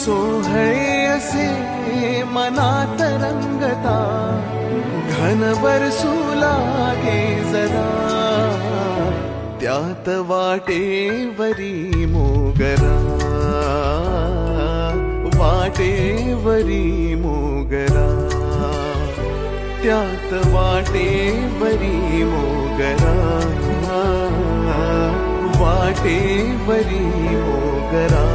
सोहळे असे मनात रंगता, घन बरसू लागे जरा, त्यात वाटेवरी मोगरा, वाटेवरी मोगरा, त्यात वाटेवरी मोगरा, वाटेवरी मोगरा.